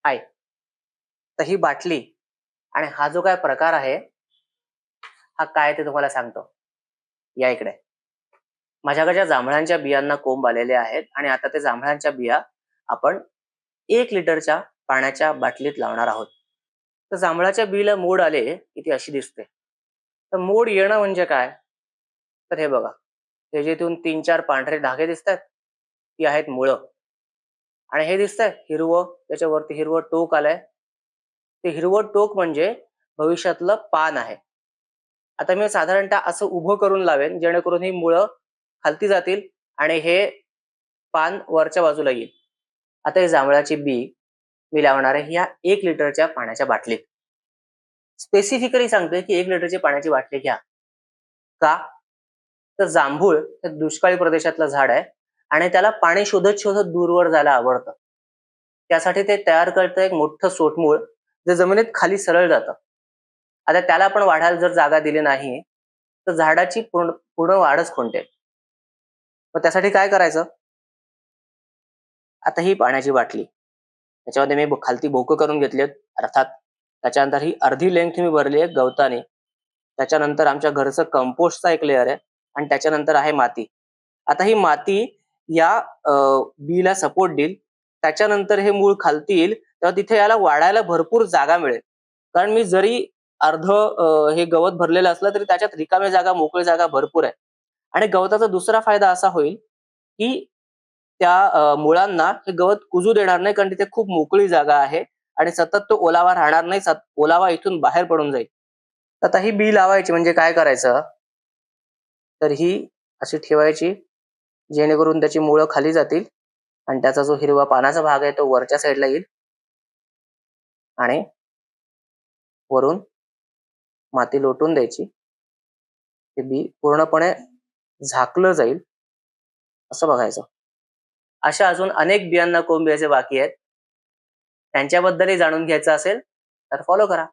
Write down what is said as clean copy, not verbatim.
हाय. तर ही बाटली आणि हा जो काय प्रकार आहे, हा काय ते तुम्हाला सांगतो. या इकडे. माझ्याकडच्या जांभळांच्या बियांना कोंब आलेले आहेत आणि आता ते जांभळांच्या बिया आपण 1 लिटरच्या पाण्याच्या बाटलीत लावणार आहोत. तर जांभळाच्या बीला मोड आले की ती अशी दिसते. तर मोड येणं म्हणजे काय? तर हे बघा. हे जे इथून 3-4 पांढरे धागे दिसतात, ती आहेत मुळं. आणि हे दिसतंय हिरवं, त्याच्यावरती हिरवं टोक आलंय. ते हिरवं टोक म्हणजे भविष्यातलं पान आहे. आता मी साधारणतः असं उभं करून लावेन जेणेकरून ही मुळं खालती जातील आणि हे पान वरच्या बाजूला येईल. आता ही जांभळाची बी मी लावणार आहे ह्या 1 लिटरच्या पाण्याच्या बाटलीत. स्पेसिफिकली सांगतोय की 1 लिटरची पाण्याची बाटली घ्या. का? तर जांभूळ हे दुष्काळी प्रदेशातलं झाड आहे आणि त्याला पाणी शोधत शोधत दूरवर जायला आवडतं. त्यासाठी ते तयार करतं एक मोठं सोटमूळ जे जमिनीत खाली सरळ जातं. आता त्याला आपण वाढायला जर जागा दिली नाही तर झाडाची पूर्ण वाढच खुंटेल. मग त्यासाठी काय करायचं? आता ही पाण्याची बाटली, त्याच्यामध्ये मी खालती भोकं करून घेतलेत अर्थात. त्याच्यानंतर ही अर्धी लेंथ मी भरली आहे गवताने. त्याच्यानंतर आमच्या घरचं कंपोस्टचा एक लेअर आहे आणि त्याच्यानंतर आहे माती. आता ही माती या बीला सपोर्ट देईल. त्याच्यानंतर हे मूळ खालती येईल तेव्हा तिथे याला वाढायला भरपूर जागा मिळेल. कारण मी जरी अर्ध हे गवत भरलेलं असलं तरी त्याच्यात रिकामी जागा, मोकळी जागा भरपूर आहे. आणि गवताचा दुसरा फायदा असा होईल की त्या मुळांना हे गवत कुजू देणार नाही, कारण तिथे खूप मोकळी जागा आहे आणि सतत तो ओलावा राहणार नाही. ओलावा इथून बाहेर पडून जाईल. आता ही बी लावायची म्हणजे काय करायचं? तर ही अशी ठेवायची जेणेकरून त्याची मुळं खाली जातील आणि त्याचा जो हिरवा पानाचा भाग आहे तो वरच्या साईडला येईल आणि वरून माती लोटून द्यायची. ते बी पूर्णपणे झाकलं जाईल असं बघायचं. अशा अजून अनेक बियांना कोंब यायचे बाकी आहेत. त्यांच्याबद्दलही जाणून घ्यायचं असेल तर फॉलो करा.